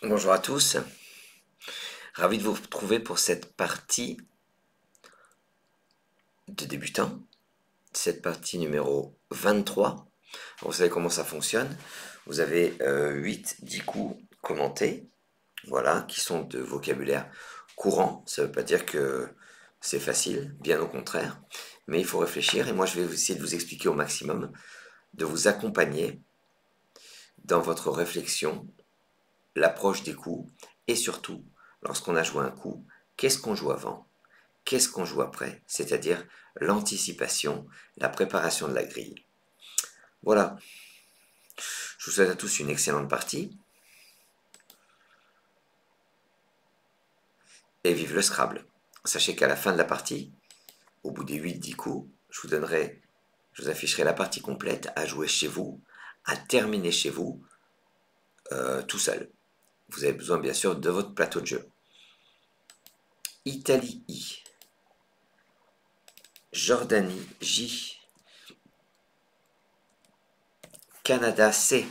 Bonjour à tous, ravi de vous retrouver pour cette partie de débutant, cette partie numéro 23. Vous savez comment ça fonctionne, vous avez 8-10 coups commentés, voilà, qui sont de vocabulaire courant. Ça ne veut pas dire que c'est facile, bien au contraire, mais il faut réfléchir et moi je vais essayer de vous expliquer au maximum, de vous accompagner dans votre réflexion, l'approche des coups et surtout, lorsqu'on a joué un coup, qu'est-ce qu'on joue avant? Qu'est-ce qu'on joue après? C'est-à-dire l'anticipation, la préparation de la grille. Voilà, je vous souhaite à tous une excellente partie et vive le Scrabble. Sachez qu'à la fin de la partie, au bout des 8-10 coups, je vous afficherai la partie complète à jouer chez vous, à terminer chez vous, tout seul. Vous avez besoin bien sûr de votre plateau de jeu. Italie I, Jordanie J, Canada C,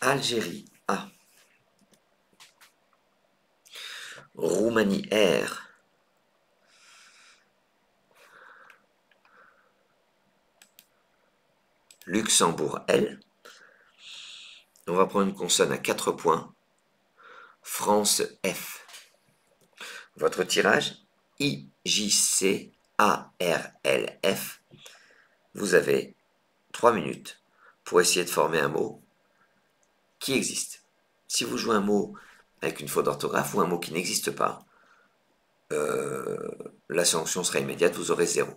Algérie A, Roumanie R, Luxembourg L. On va prendre une consonne à 4 points. France F. Votre tirage I, J, C, A, R, L, F. Vous avez 3 minutes pour essayer de former un mot qui existe. Si vous jouez un mot avec une faute d'orthographe ou un mot qui n'existe pas, la sanction sera immédiate, vous aurez 0.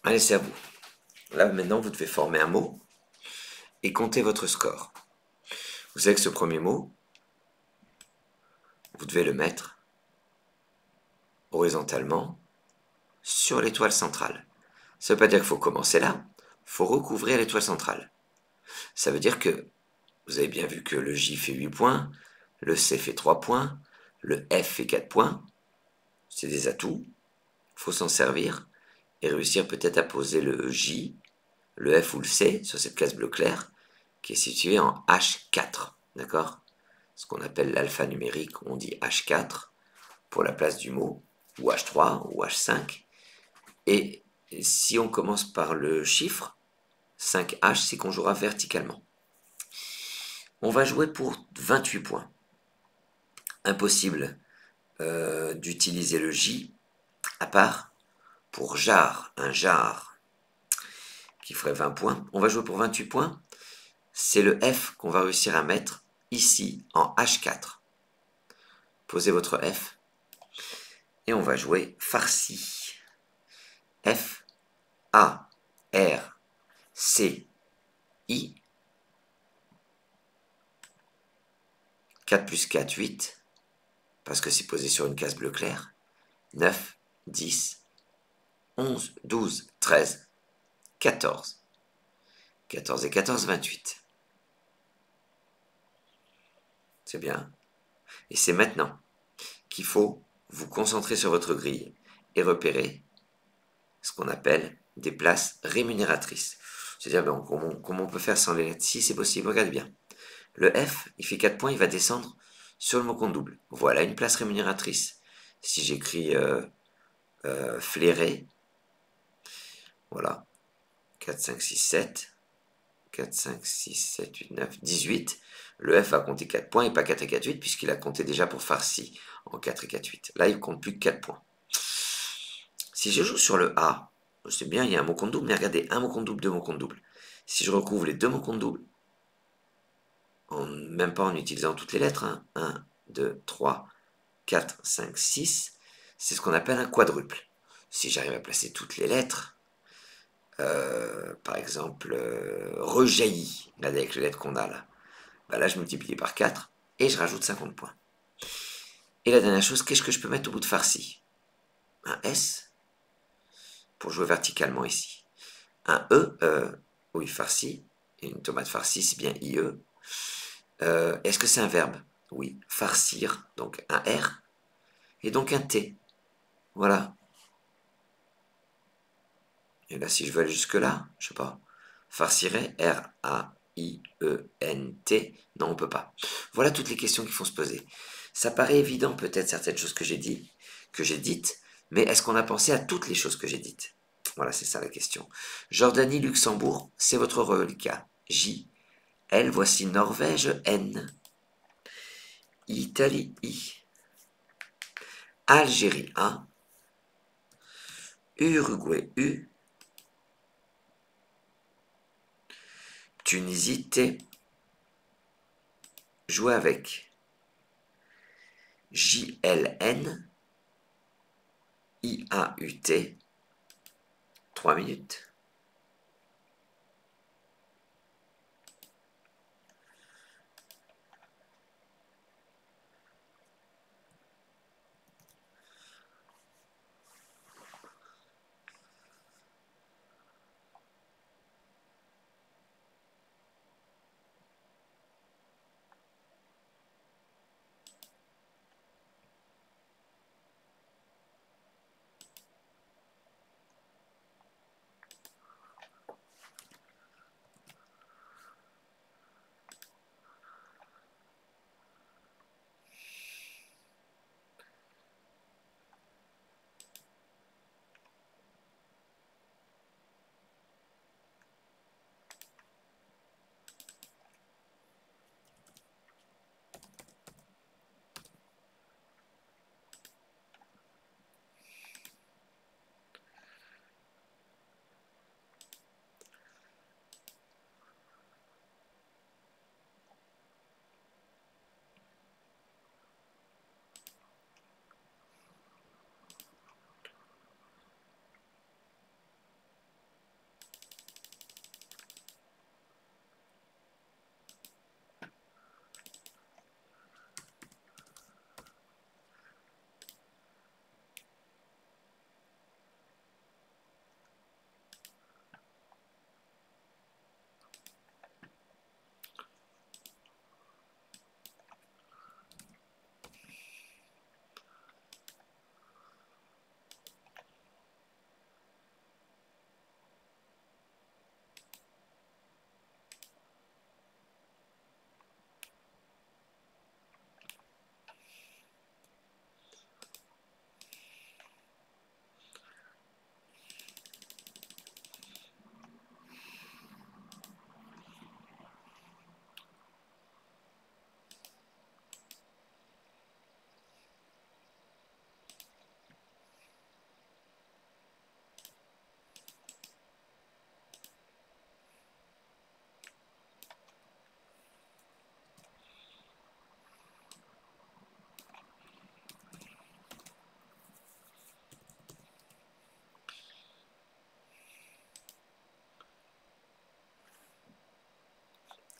Allez, c'est à vous. Là, maintenant, vous devez former un mot et compter votre score. Vous savez que ce premier mot, vous devez le mettre horizontalement sur l'étoile centrale. Ça ne veut pas dire qu'il faut commencer là, il faut recouvrir l'étoile centrale. Ça veut dire que vous avez bien vu que le J fait 8 points, le C fait 3 points, le F fait 4 points. C'est des atouts, il faut s'en servir. et réussir peut-être à poser le J, le F ou le C sur cette case bleu clair qui est située en H4, d'accord? Ce qu'on appelle l'alphanumérique, on dit H4 pour la place du mot, ou H3 ou H5. Et si on commence par le chiffre, 5H, c'est qu'on jouera verticalement. On va jouer pour 28 points. Impossible d'utiliser le J à part pour jar, un jar qui ferait 20 points. On va jouer pour 28 points. C'est le F qu'on va réussir à mettre ici en H4. Posez votre F et on va jouer farci. F, A, R, C, I. 4 plus 4, 8. Parce que c'est posé sur une case bleu clair. 9, 10, 11, 12, 13, 14. 14 et 14, 28. C'est bien. Et c'est maintenant qu'il faut vous concentrer sur votre grille et repérer ce qu'on appelle des places rémunératrices. C'est-à-dire, comment on peut faire sans les lettres? Si c'est possible, regardez bien. Le F, il fait 4 points, il va descendre sur le mot compte double. Voilà une place rémunératrice. Si j'écris flairé, voilà, 4, 5, 6, 7, 4, 5, 6, 7, 8, 9, 18. Le F va compter 4 points et pas 4 et 4, 8, puisqu'il a compté déjà pour farci en 4 et 4, 8. Là, il compte plus que 4 points. Si je joue sur le A, c'est bien, il y a un mot compte double, mais regardez, un mot compte double, deux mots compte double. Si je recouvre les deux mots compte double, même pas en utilisant toutes les lettres, hein, 1, 2, 3, 4, 5, 6, c'est ce qu'on appelle un quadruple. Si j'arrive à placer toutes les lettres, par exemple, rejaillit, là, avec les lettres qu'on a là, bah là je multiplie par 4 et je rajoute 50 points. Et la dernière chose, qu'est-ce que je peux mettre au bout de farci? Un S, pour jouer verticalement ici. Un E, oui, farci, et une tomate farcie, c'est bien IE. Est-ce que c'est un verbe? Oui, farcir, donc un R, et donc un T. Voilà. Et là, si je veux aller jusque-là, je sais pas, farcirait, R-A-I-E-N-T, non, on peut pas. Voilà toutes les questions qu'il faut se poser. Ça paraît évident, peut-être, certaines choses que j'ai dites, mais est-ce qu'on a pensé à toutes les choses que j'ai dites? Voilà, c'est ça la question. Jordanie, Luxembourg, c'est votre reliquat. J. L, voici Norvège, N. Italie, I. Algérie, A. Uruguay, U. Tunisie, T. Jouer avec. JLN. IAUT. 3 minutes.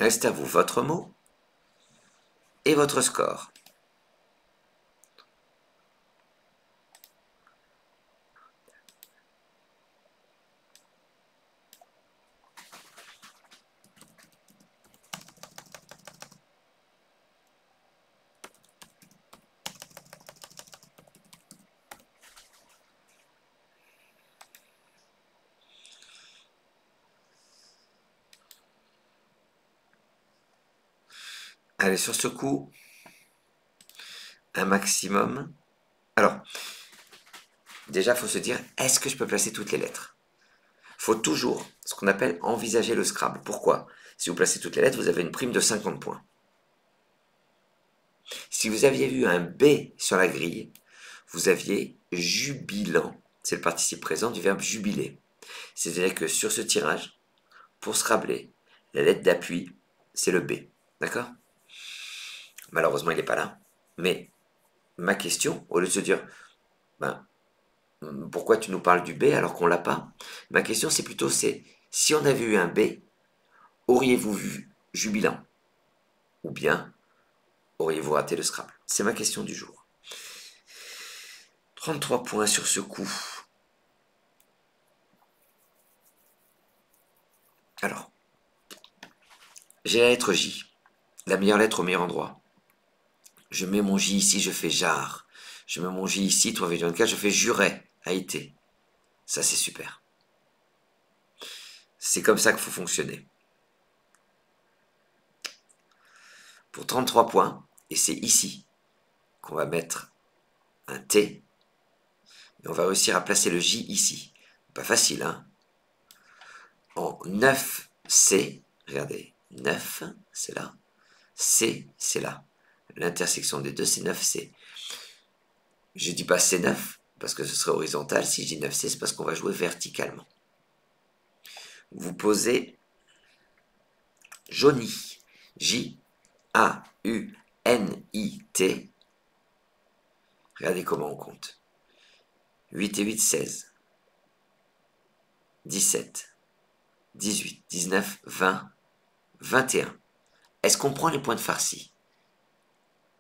Reste à vous votre mot et votre score. Allez, sur ce coup, un maximum. Alors, déjà, il faut se dire, est-ce que je peux placer toutes les lettres? Il faut toujours ce qu'on appelle envisager le Scrabble. Pourquoi? Si vous placez toutes les lettres, vous avez une prime de 50 points. Si vous aviez vu un B sur la grille, vous aviez jubilant. C'est le participe présent du verbe jubiler. C'est-à-dire que sur ce tirage, pour Scrabbler, la lettre d'appui, c'est le B. D'accord? Malheureusement, il n'est pas là. Mais ma question, au lieu de se dire, ben, pourquoi tu nous parles du B alors qu'on l'a pas? Ma question, c'est plutôt, si on avait eu un B, auriez-vous vu jubilant? Ou bien, auriez-vous raté le Scrabble? C'est ma question du jour. 33 points sur ce coup. Alors, j'ai la lettre J. La meilleure lettre au meilleur endroit. Je mets mon J ici, je fais jar. Je mets mon J ici, 3,24, je fais juret, a été. Ça, c'est super. C'est comme ça qu'il faut fonctionner. Pour 33 points, et c'est ici qu'on va mettre un T, et on va réussir à placer le J ici. Pas facile, hein? En 9C, regardez, 9, c'est là. C, c'est là. L'intersection des deux, c'est 9C. Je ne dis pas C9, parce que ce serait horizontal. Si je dis 9C, c'est parce qu'on va jouer verticalement. Vous posez Jaunit. J-A-U-N-I-T. Regardez comment on compte. 8 et 8, 16. 17. 18, 19, 20, 21. Est-ce qu'on prend les points de farci?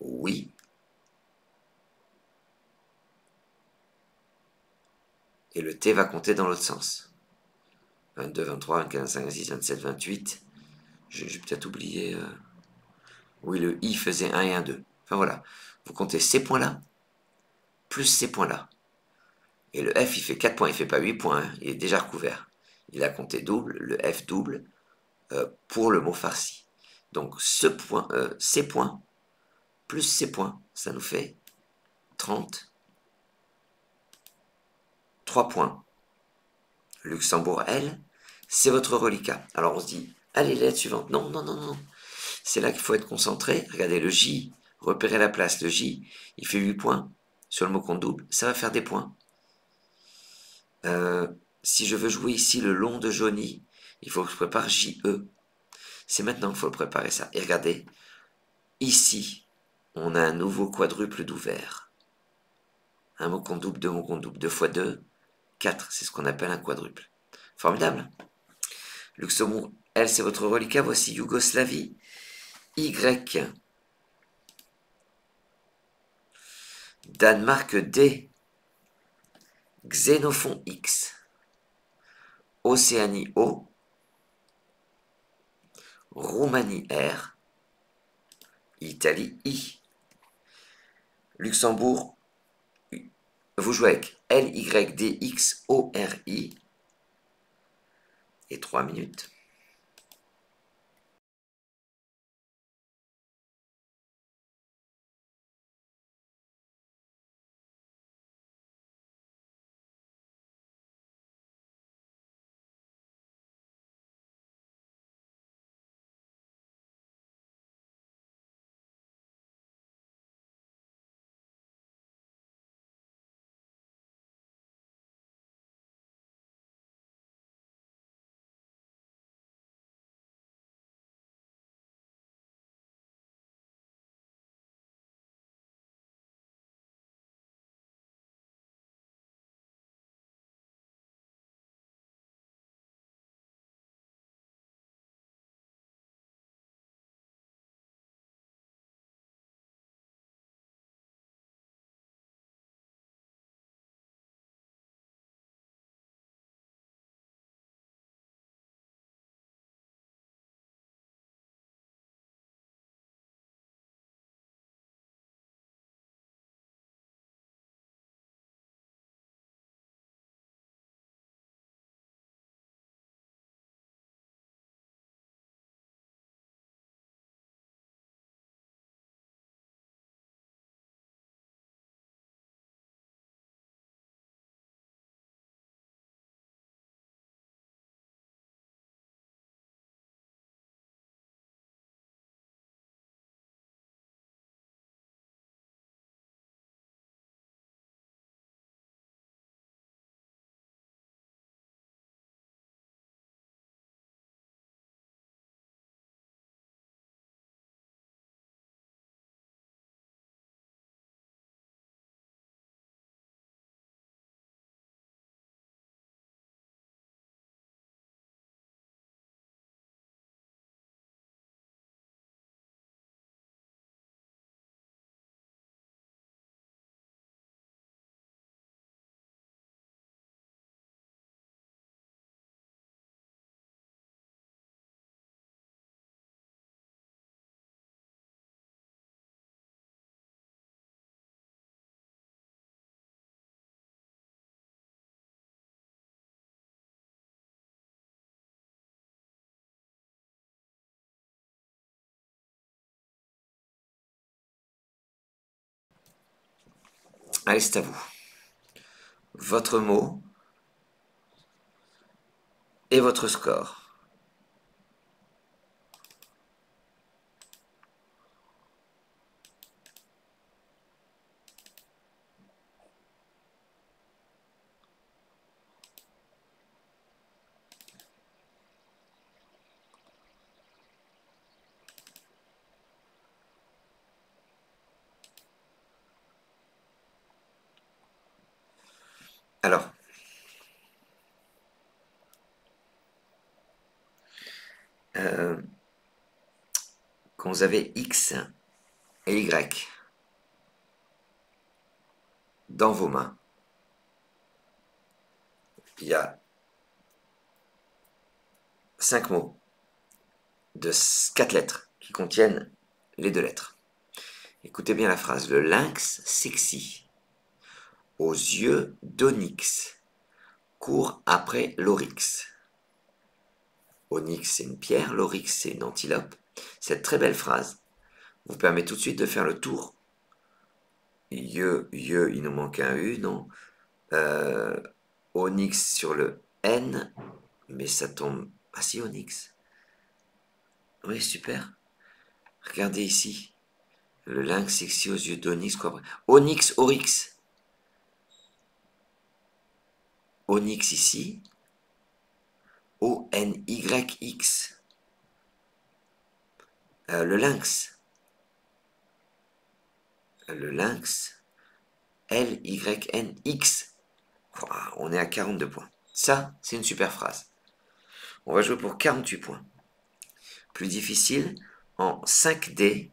Oui. Et le T va compter dans l'autre sens. 22, 23, 25, 26, 27, 28. J'ai peut-être oublié... Oui, le I faisait 1 et 1, 2. Enfin voilà. Vous comptez ces points-là, plus ces points-là. Et le F, il fait 4 points, il ne fait pas 8 points, hein. Il est déjà recouvert. Il a compté double, le F double, pour le mot farci. Donc ces points, plus ces points, ça nous fait 33 points. Luxembourg, L, c'est votre reliquat. Alors on se dit, allez, lettre suivante. Non, non, non, non. C'est là qu'il faut être concentré. Regardez, le J, repérez la place. Le J, il fait 8 points. Sur le mot compte double, ça va faire des points. Si je veux jouer ici le long de Johnny, il faut que je prépare J-E. C'est maintenant qu'il faut le préparer ça. Et regardez, ici, on a un nouveau quadruple d'ouvert. Un mot compte double, deux mots compte double, 2 fois 2, 4. C'est ce qu'on appelle un quadruple. Formidable. Luxembourg, L, c'est votre reliquat. Voici Yougoslavie. Y. Danemark, D. Xénophon, X. Océanie, O. Roumanie, R. Italie, I. Luxembourg, vous jouez avec L, Y, D, X, O, R, I. Et 3 minutes. Allez, c'est à vous. Votre mot et votre score. Alors, euh, quand vous avez X et Y dans vos mains, il y a 5 mots de 4 lettres qui contiennent les 2 lettres. Écoutez bien la phrase. Le lynx sexy, aux yeux d'onyx, court après l'oryx. Onyx, c'est une pierre, l'oryx, c'est une antilope. Cette très belle phrase vous permet tout de suite de faire le tour. Il nous manque un U, non? Onyx sur le N, mais ça tombe... Ah si, onyx. Oui, super. Regardez ici. Le lynx sexy aux yeux d'onyx, quoi. Onyx, oryx. Onyx ici. O-N-Y-X. Le lynx. Le lynx. L-Y-N-X. On est à 42 points. Ça, c'est une super phrase. On va jouer pour 48 points. Plus difficile, en 5D,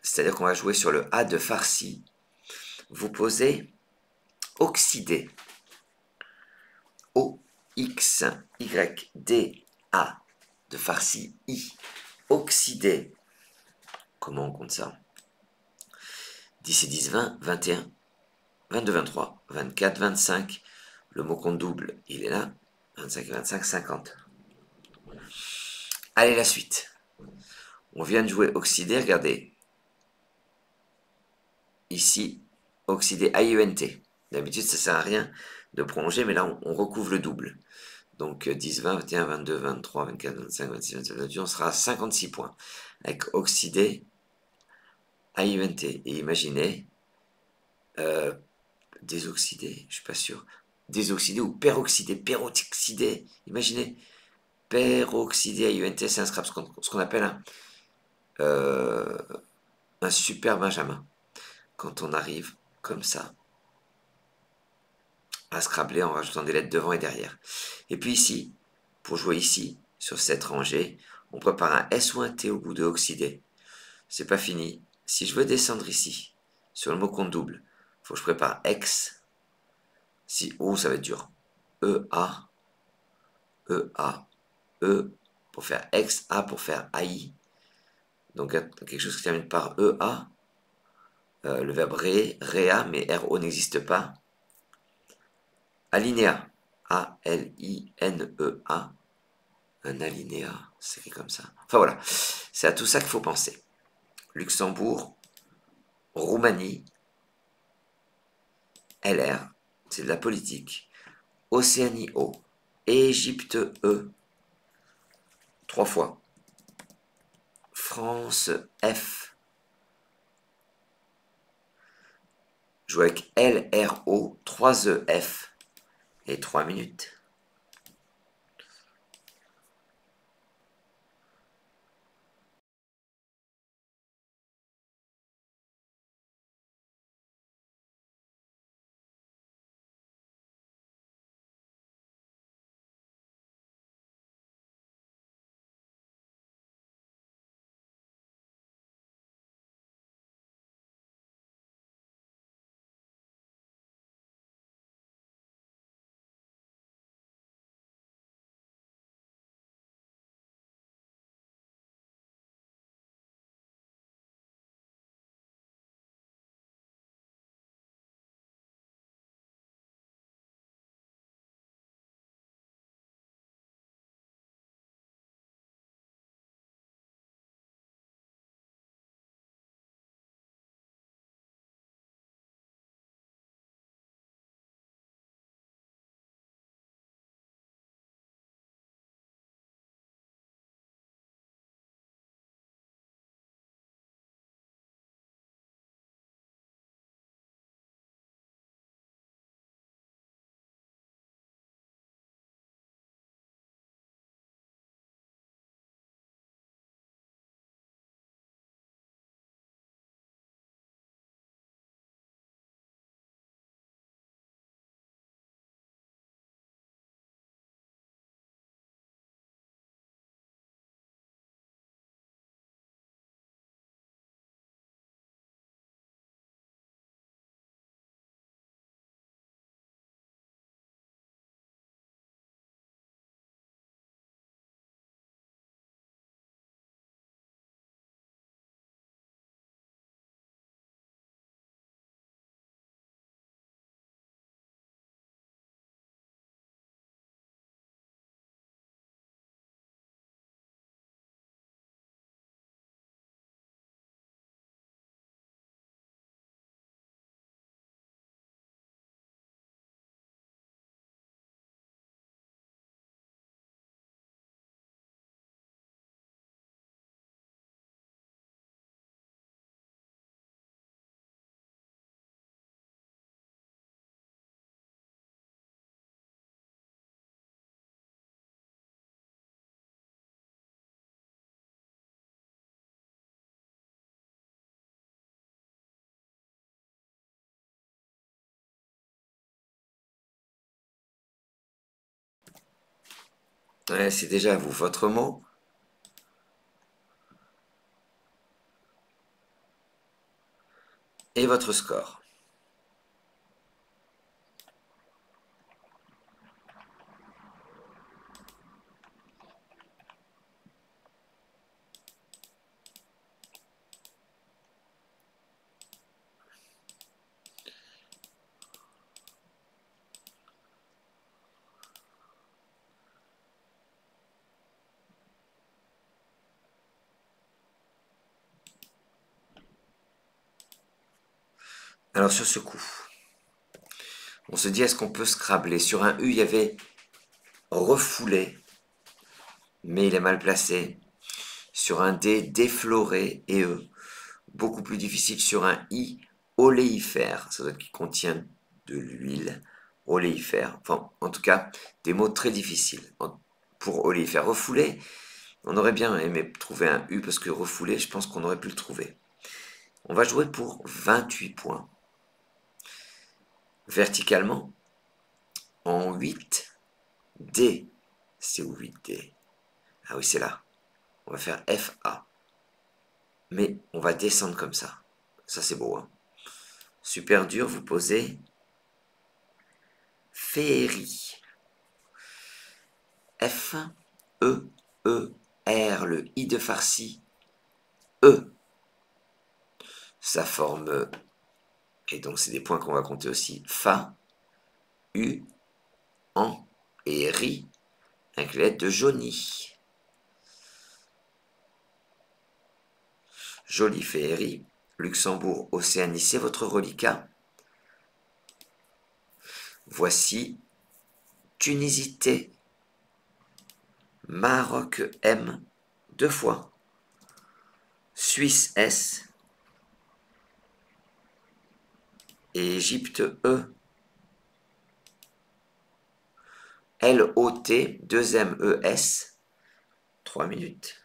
c'est-à-dire qu'on va jouer sur le A de farci. Vous posez oxydé. O-X-Y-D-A de farci I. Oxydé. Comment on compte ça? 10 et 10, 20, 21, 22, 23, 24, 25. Le mot compte double, il est là. 25 et 25, 50. Allez, la suite. On vient de jouer oxydé, regardez. Ici, oxydé A-U-N-T. D'habitude, ça ne sert à rien de prolonger, mais là, on recouvre le double. Donc 10, 20, 21, 22, 23, 24, 25, 26, 27, 28, on sera à 56 points. Avec oxydé A-U-N-T. Et imaginez, désoxydé, je suis pas sûr. Désoxydé ou peroxydé. Imaginez, peroxydé A-U-N-T, c'est un scrap, ce qu'on appelle euh, un super benjamin. Quand on arrive comme ça à scrabler en rajoutant des lettres devant et derrière. Et puis ici, pour jouer ici, sur cette rangée, on prépare un S ou un T au bout de oxydé. C'est pas fini. Si je veux descendre ici, sur le mot compte double, il faut que je prépare X. Si, oh, ça va être dur. E, A, E, A, E, pour faire X, A pour faire AI. Donc quelque chose qui termine par E, A. Le verbe ré, réa, mais RO n'existe pas. Alinéa. A-L-I-N-E-A. Un alinéa, c'est écrit comme ça. Enfin voilà, c'est à tout ça qu'il faut penser. Luxembourg, Roumanie, LR, c'est de la politique. Océanie O, Égypte E, 3 fois. France F, joue avec LRO, 3 E F et 3 minutes. Ouais, c'est déjà à vous. Votre mot et votre score. Alors sur ce coup, on se dit est-ce qu'on peut scrabler? Sur un U, il y avait refoulé, mais il est mal placé. Sur un D, défloré et E. Beaucoup plus difficile sur un I, oléifère. Ça doit être qui contient de l'huile. Oléifère. Enfin, en tout cas, des mots très difficiles. Pour oléifère. Refoulé, on aurait bien aimé trouver un U parce que refoulé, je pense qu'on aurait pu le trouver. On va jouer pour 28 points. Verticalement, en 8D. C'est où 8D? Ah oui, c'est là. On va faire FA. Mais on va descendre comme ça. Ça, c'est beau, hein. Super dur, vous posez féerie. F, E, E, R, le I de farci, E. Ça forme, et donc c'est des points qu'on va compter aussi, Fa, U, An et Ri, avec les lettres de Johnny. Jolie féerie, Luxembourg, Océanie, c'est votre reliquat. Voici Tunisité, Maroc M, 2 fois, Suisse S, et Égypte E. L-O-T, 2 M-E-S, 3 minutes.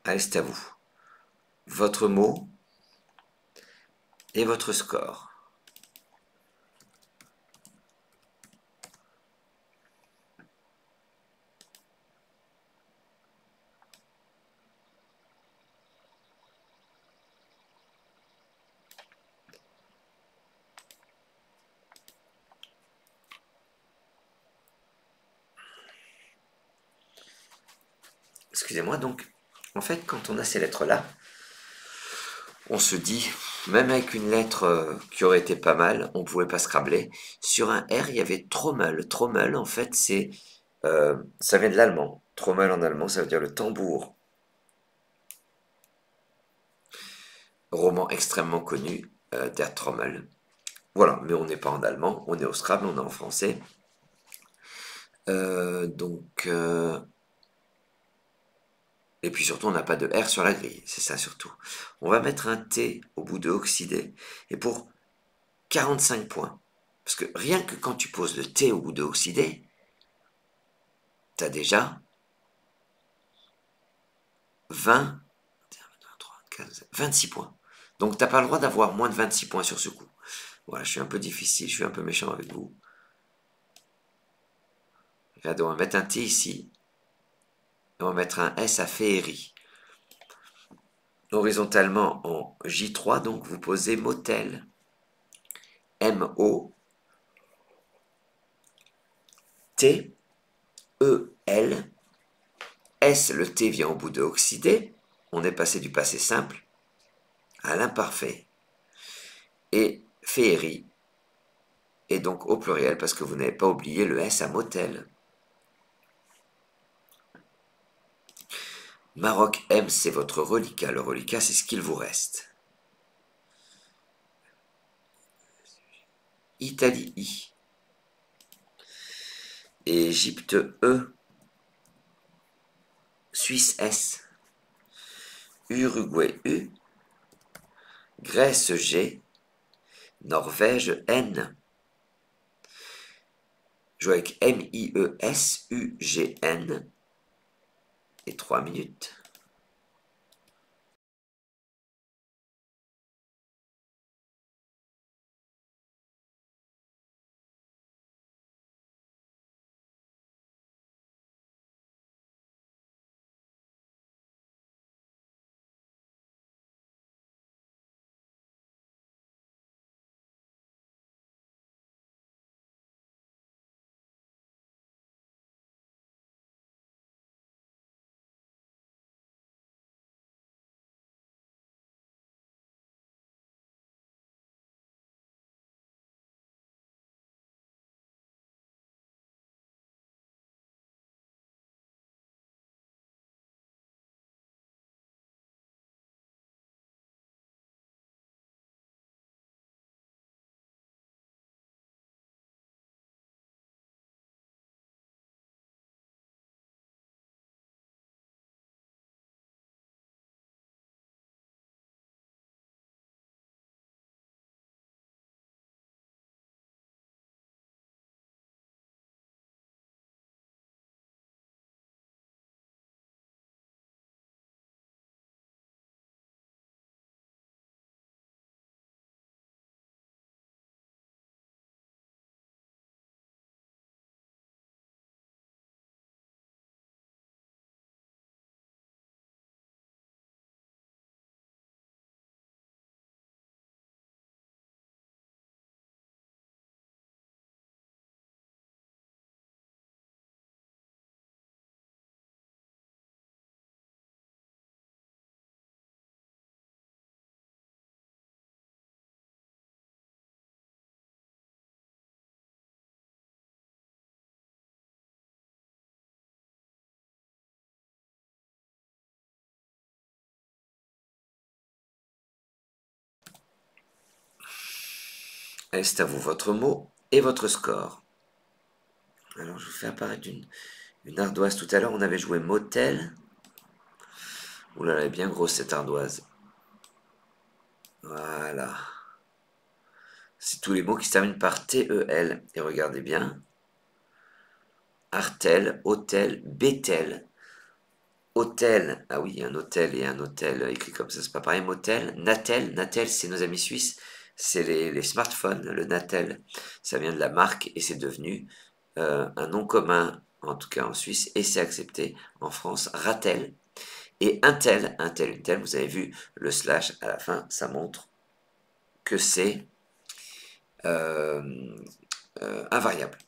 Allez, c'est à vous. Votre mot et votre score. excusez-moi, donc, en fait, quand on a ces lettres-là, on se dit, même avec une lettre qui aurait été pas mal, on pouvait pas scrabler. Sur un R, il y avait Trommel. Trommel, en fait, ça vient de l'allemand. Trommel en allemand, ça veut dire le tambour. Roman extrêmement connu Der Trommel. Voilà, mais on n'est pas en allemand, on est au Scrabble, on est en français. Donc, et puis surtout, on n'a pas de R sur la grille, c'est ça surtout. On va mettre un T au bout de oxydé, et pour 45 points, parce que rien que quand tu poses le T au bout de oxydé, tu as déjà 20, 26 points. Donc tu n'as pas le droit d'avoir moins de 26 points sur ce coup. Voilà, je suis un peu difficile, je suis un peu méchant avec vous. Regardez, on va mettre un T ici, et on va mettre un S à féerie. Horizontalement en J3, donc vous posez motel. M-O-T-E-L. S, le T vient au bout de oxydé. On est passé du passé simple à l'imparfait. Et féerie est donc au pluriel parce que vous n'avez pas oublié le S à motel. Maroc M, c'est votre reliquat. Le reliquat, c'est ce qu'il vous reste. Italie I. Égypte E. Suisse S. Uruguay U. Grèce G. Norvège N. Joue avec M-I-E-S-U-G-N. Et 3 minutes. C'est à vous votre mot et votre score. Alors je vous fais apparaître une ardoise. Tout à l'heure on avait joué motel. Ouh là là, elle est bien grosse cette ardoise. Voilà. C'est tous les mots qui se terminent par T-E-L. Et regardez bien. Artel, hôtel, bétel. Hôtel, ah oui, il y a un hôtel et un hôtel écrit comme ça, c'est pas pareil. Motel, Natel, Natel, c'est nos amis suisses, c'est les smartphones, le Natel, ça vient de la marque et c'est devenu un nom commun, en tout cas en Suisse, et c'est accepté en France, Ratel. Et Intel, Intel, Intel, vous avez vu le slash à la fin, ça montre que c'est euh, invariable.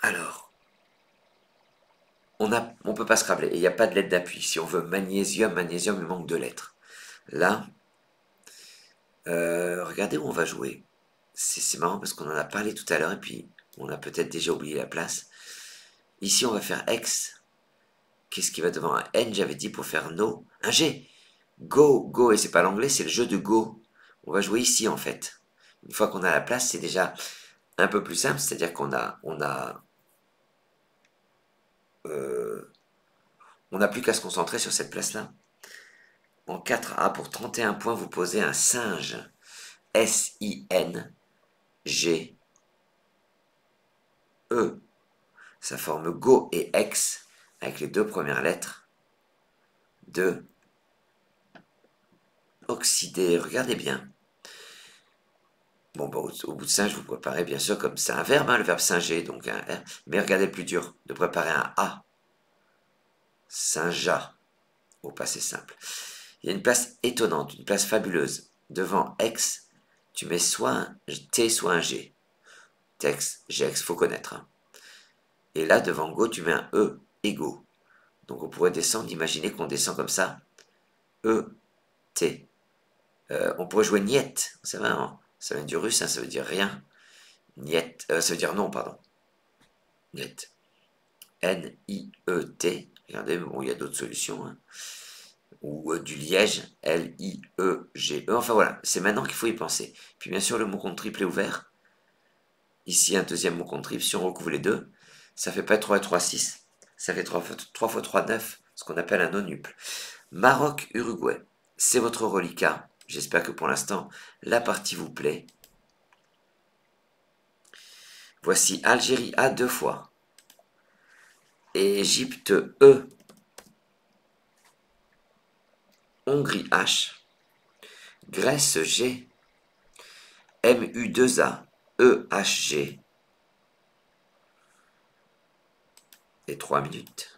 Alors, on peut pas scrabler. Et il n'y a pas de lettre d'appui. Si on veut magnésium, magnésium, il manque 2 lettres. Là, regardez où on va jouer. C'est marrant parce qu'on en a parlé tout à l'heure et puis on a peut-être déjà oublié la place. Ici, on va faire X. Qu'est-ce qui va devant un N, j'avais dit, pour faire No. Un G. Go, go. Et c'est pas l'anglais, c'est le jeu de Go. On va jouer ici, en fait. Une fois qu'on a la place, c'est déjà un peu plus simple. C'est-à-dire on n'a plus qu'à se concentrer sur cette place-là. En 4A, pour 31 points, vous posez un singe. S-I-N-G-E. Ça forme Go et X avec les 2 premières lettres de oxydé. Regardez bien. Bon, au bout de singe, vous préparez bien sûr comme c'est un verbe, hein, le verbe singer, donc un R. Mais regardez le plus dur, de préparer un A. Sinja, au passé simple. Il y a une place étonnante, une place fabuleuse. Devant X, tu mets soit un T, soit un G. Tex, Gex, faut connaître. Hein. Et là, devant Go, tu mets un E, ego. Donc on pourrait descendre, imaginer qu'on descend comme ça. E, T. On pourrait jouer niet, c'est vrai, hein, ça vient du russe, hein, ça veut dire rien. Niet, ça veut dire non, pardon. Niet. N-I-E-T. Regardez, bon, il y a d'autres solutions. Hein. Ou du liège, L-I-E-G-E. Enfin voilà, c'est maintenant qu'il faut y penser. Puis bien sûr, le mot compte triple est ouvert. Ici, un deuxième mot compte triple. Si on recouvre les deux, ça fait pas 3 et 3, 6. Ça fait 3 fois 3, 9, ce qu'on appelle un nonuple. Maroc-Uruguay, c'est votre reliquat. J'espère que pour l'instant, la partie vous plaît. Voici Algérie A 2 fois. Égypte E. Hongrie H. Grèce G. MU2A. EHG. Et 3 minutes.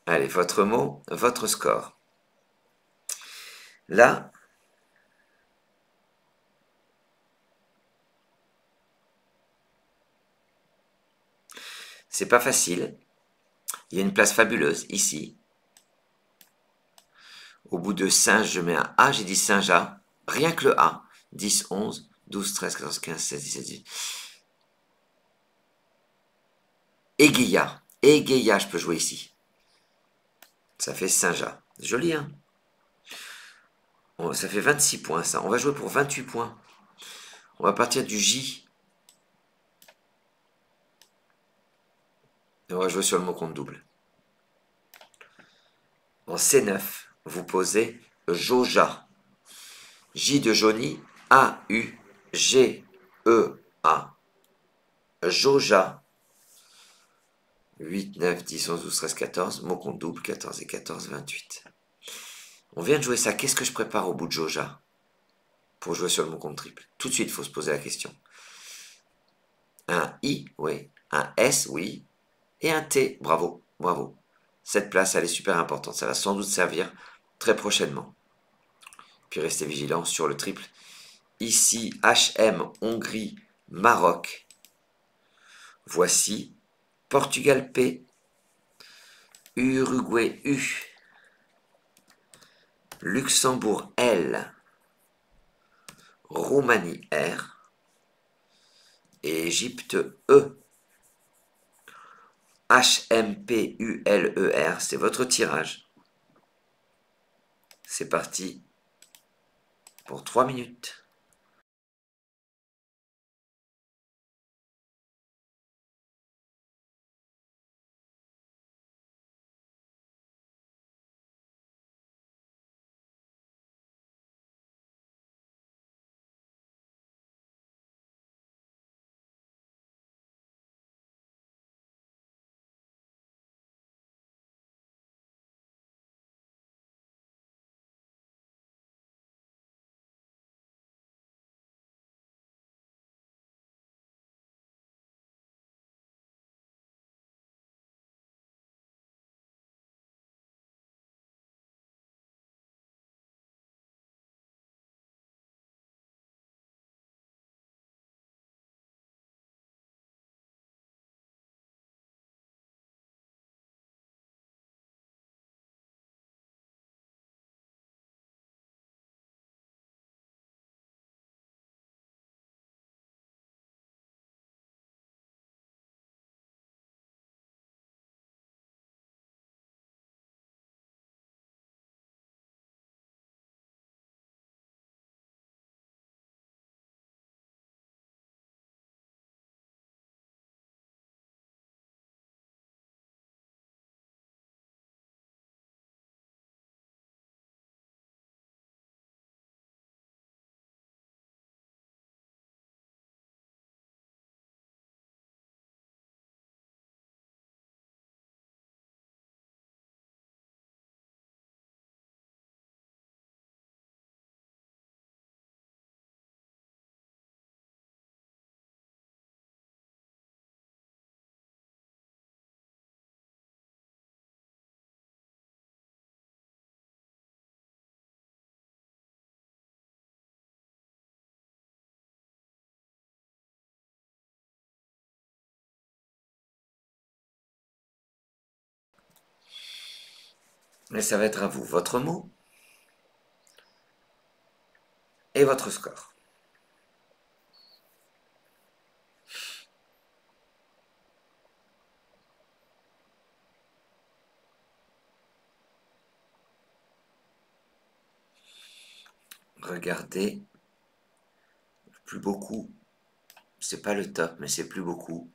Allez, votre mot, votre score. Là, c'est pas facile. Il y a une place fabuleuse ici. Au bout de singe, je mets un A, j'ai dit singe A. Rien que le A. 10, 11, 12, 13, 14, 15, 16, 17, 18. Égaya. Égaya, je peux jouer ici. Ça fait singe A. Joli, hein? Ça fait 26 points, ça. On va jouer pour 28 points. On va partir du J. Et on va jouer sur le mot compte double. En C9, vous posez Jauja. J de Johnny, A-U-G-E-A. Jauja. 8, 9, 10, 11, 12, 13, 14. Mot compte double, 14 et 14, 28. On vient de jouer ça. Qu'est-ce que je prépare au bout de Jauja pour jouer sur le mot compte triple? Tout de suite, il faut se poser la question. Un I, oui. Un S, oui. Et un T, bravo, bravo. Cette place, elle est super importante. Ça va sans doute servir très prochainement. Puis restez vigilants sur le triple. Ici, HM, Hongrie, Maroc. Voici Portugal P, Uruguay U, Luxembourg L, Roumanie R et Égypte E. HMPULER, c'est votre tirage. C'est parti pour 3 minutes. Et ça va être à vous, votre mot et votre score. Regardez, plus beaucoup, c'est pas le top, mais c'est plus beaucoup.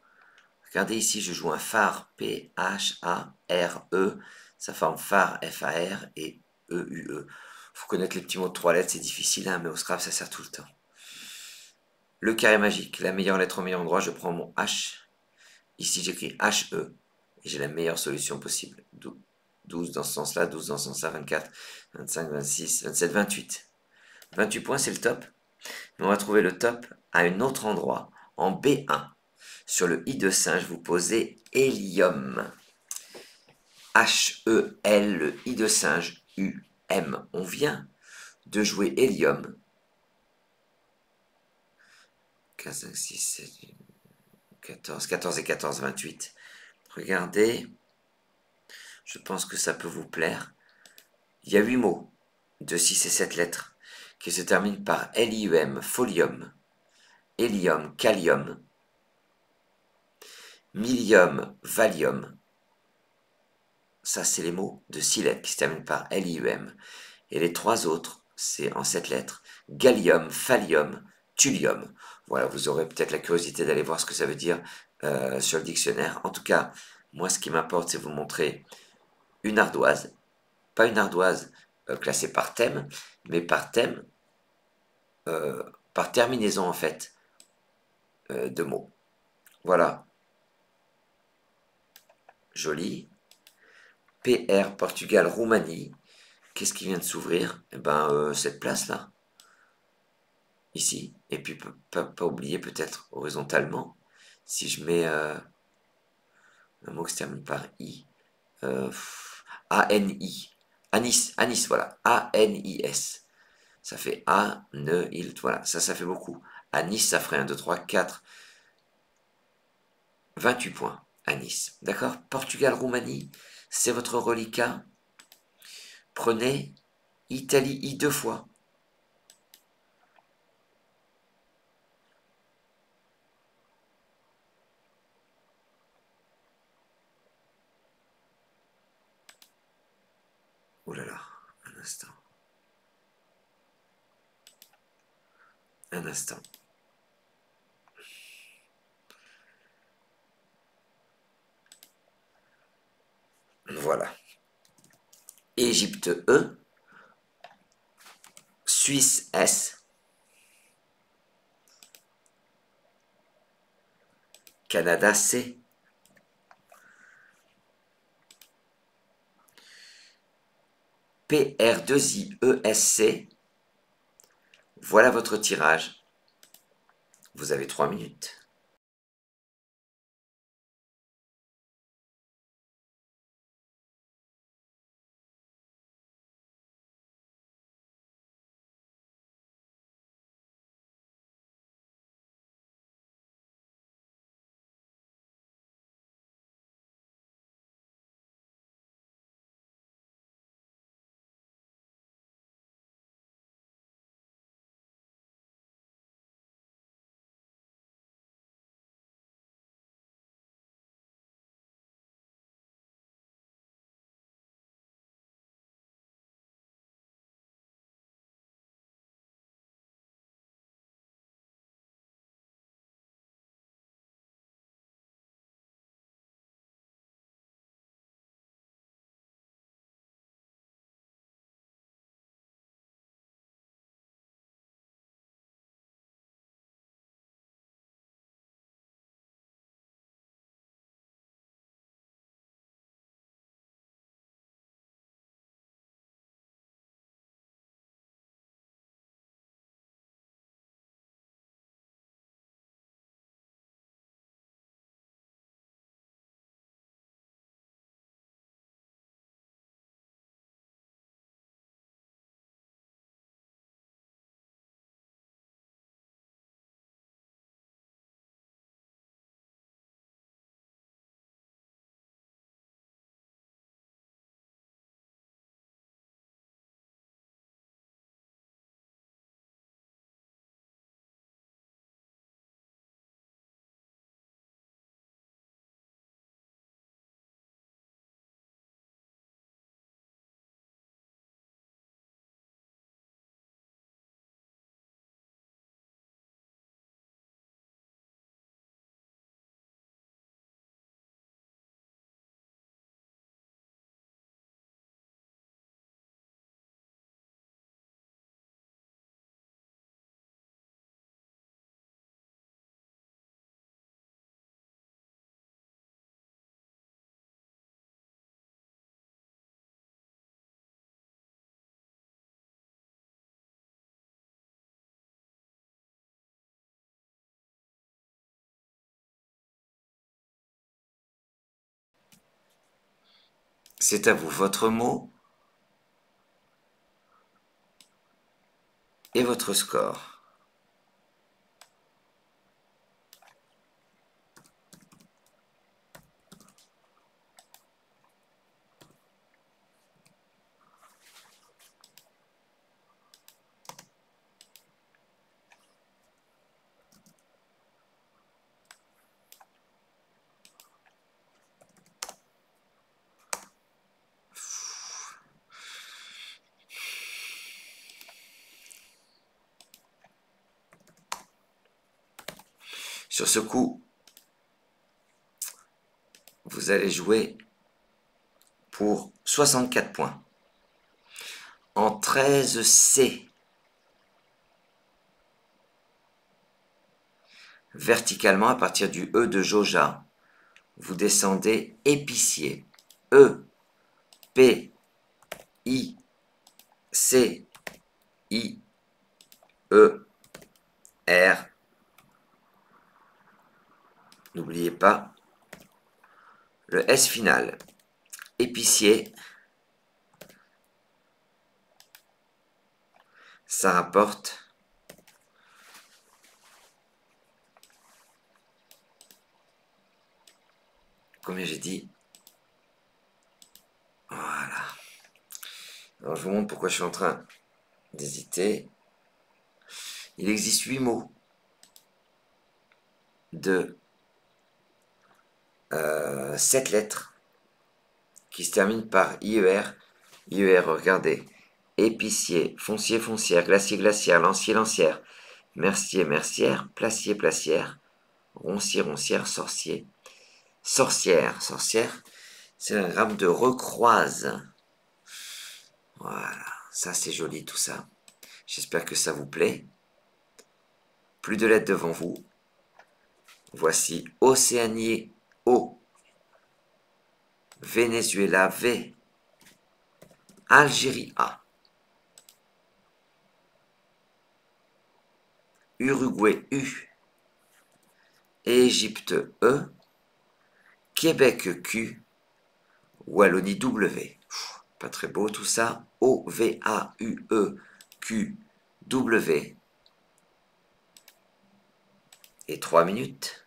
Regardez ici, je joue un phare P-H-A-R-E, ça forme phare F-A-R et E-U-E. Faut connaître les petits mots de 3 lettres, c'est difficile, hein, mais au Scrabble, ça sert tout le temps. Le carré magique, la meilleure lettre au meilleur endroit, je prends mon H. Ici, j'écris H-E, et j'ai la meilleure solution possible. 12 dans ce sens-là, 12 dans ce sens-là, 24, 25, 26, 27, 28. 28 points, c'est le top. Mais on va trouver le top à un autre endroit, en B1. Sur le I de singe, vous posez hélium. H-E-L, I de singe, U-M. On vient de jouer hélium. 15, 5, 6, 7, 14, 14 et 14, 28. Regardez, je pense que ça peut vous plaire. Il y a 8 mots de 6 et 7 lettres qui se terminent par L-I-U-M, folium, hélium, callium, millium, valium. Ça, c'est les mots de 6 lettres qui se terminent par L-I-U-M. Et les 3 autres, c'est en 7 lettres. Gallium, thallium, thulium. Voilà, vous aurez peut-être la curiosité d'aller voir ce que ça veut dire sur le dictionnaire. En tout cas, moi, ce qui m'importe, c'est vous montrer une ardoise. Pas une ardoise classée par thème, mais par thème, par terminaison, en fait, de mots. Voilà. Joli. PR, Portugal, Roumanie. Qu'est-ce qui vient de s'ouvrir? Eh ben, cette place-là. Ici. Et puis, pas oublier peut-être horizontalement, si je mets un mot qui se termine par I, A-N-I. Anis, Anis, voilà. A-N-I-S. Ça fait A, ne, il, voilà. Ça fait beaucoup. À Nice, ça ferait 1, 2, 3, 4, 28 points à Nice. D'accord? Portugal, Roumanie, c'est votre reliquat. Prenez Italie, I 2 fois. Oh là là, un instant. Un instant. Voilà. Égypte E, Suisse S, Canada C, PR2IESC. Voilà votre tirage. Vous avez 3 minutes. C'est à vous, votre mot et votre score. Sur ce coup, vous allez jouer pour 64 points. En 13C, verticalement à partir du E de Jauja, vous descendez épicier. E, P, I, C, I, E, R. N'oubliez pas le S final. Épicier, ça rapporte combien j'ai dit? Voilà. Alors je vous montre pourquoi je suis en train d'hésiter. Il existe 8 mots de 7 lettres qui se terminent par IER. IER, regardez. Épicier, foncier, foncière, glacier, glacière, lancier, lancière, mercier, mercière, placier, placière, roncier, roncière, sorcier, sorcière, sorcière. C'est un gramme de recroise. Voilà, ça c'est joli tout ça. J'espère que ça vous plaît. Plus de lettres devant vous. Voici Océanie O, Venezuela V, Algérie A, Uruguay U, Égypte E, Québec Q, Wallonie W. Pas très beau tout ça. O, V, A, U, E, Q, W. Et 3 minutes.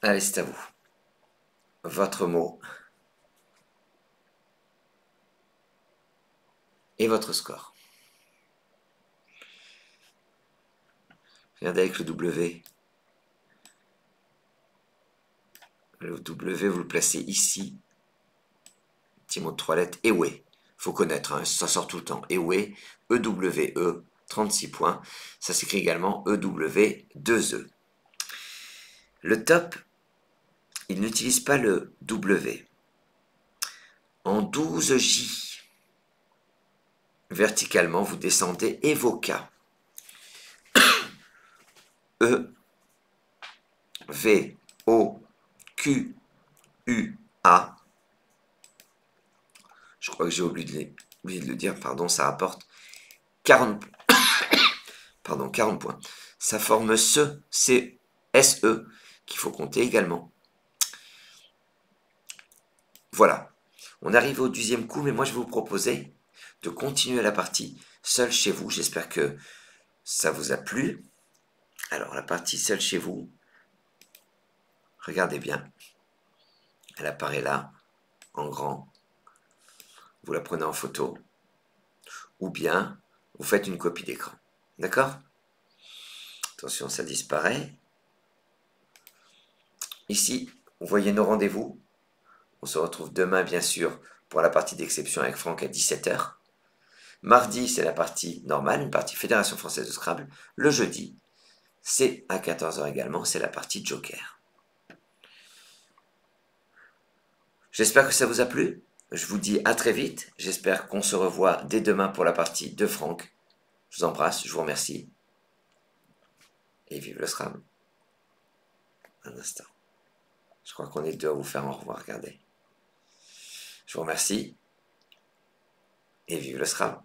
Allez, c'est à vous. Votre mot et votre score. Regardez avec le W. Le W, vous le placez ici. Petit mot de 3 lettres. Ewe. Faut connaître, hein, ça sort tout le temps. Ewe, E-W-E, 36 points. Ça s'écrit également E-W, 2-E. Le top, il n'utilise pas le W. En 12J, verticalement, vous descendez Evoca. E, V, O, Q, U, A. Je crois que j'ai oublié de le dire, pardon, ça rapporte 40, 40 points. Ça forme SE, qu'il faut compter également. Voilà, on arrive au 10e coup, mais moi je vais vous proposer de continuer la partie seul chez vous. J'espère que ça vous a plu. Alors la partie seul chez vous, regardez bien, elle apparaît là, en grand. Vous la prenez en photo, ou bien vous faites une copie d'écran. D'accord? Attention, ça disparaît. Ici, vous voyez nos rendez-vous. On se retrouve demain, bien sûr, pour la partie d'exception avec Franck à 17 h. Mardi, c'est la partie normale, une partie Fédération Française de Scrabble. Le jeudi, c'est à 14 h également, c'est la partie Joker. J'espère que ça vous a plu. Je vous dis à très vite. J'espère qu'on se revoit dès demain pour la partie de Franck. Je vous embrasse, je vous remercie. Et vive le Scrabble. Un instant. Je crois qu'on est deux à vous faire au revoir, regardez. Je vous remercie. Et vive le Scrabble.